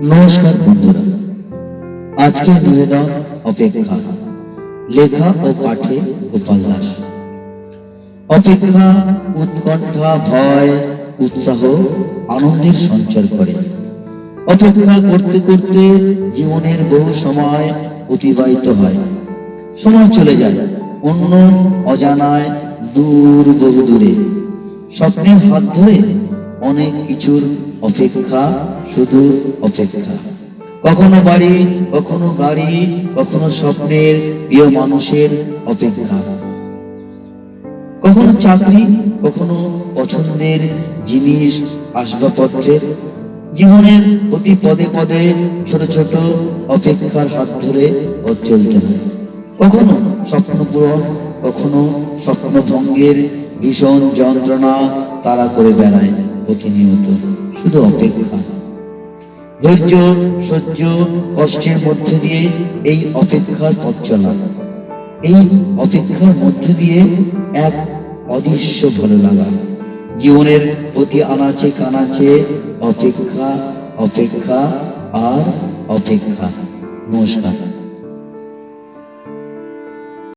নমস্কার বন্ধুরা, আজকে নিবেদন অপেক্ষা, লেখা ও পাঠে গোপাল দাস। অপেক্ষা উৎকণ্ঠা, ভয়, উৎসাহ, আনন্দের সঞ্চার করে। অপেক্ষা করতে করতে জীবনের বহু সময় অতিবাহিত হয়। সময় চলে যায় অন্য অজানায়, দূর বহু দূরে। স্বপ্নের হাত ধরে অনেক কিছুর অপেক্ষা, শুধু অপেক্ষা। কখনো বাড়ি, কখনো গাড়ি, কখনো স্বপ্নের প্রিয় মানুষের অপেক্ষা, কখনো চাকরি, কখনো পছন্দের জিনিস, আসবাবপত্রের। জীবনের প্রতি পদে পদে ছোট ছোট অপেক্ষার হাত ধরে চলতে হয়। কখনো স্বপ্ন পূরণ, কখনো স্বপ্ন ভঙ্গের ভীষণ যন্ত্রণা তারা করে বেড়ায় প্রতিনিয়ত। শুধু অপেক্ষা, ধৈর্য, সহ্য, কষ্টের মধ্যে দিয়ে এই অপেক্ষার পথ চলা। এই অপেক্ষার মধ্যে দিয়ে এক অদৃশ্য ভালো লাগা। জীবনের প্রতি আনাচে কানাচে অপেক্ষা, অপেক্ষা আর অপেক্ষা। নমস্কার।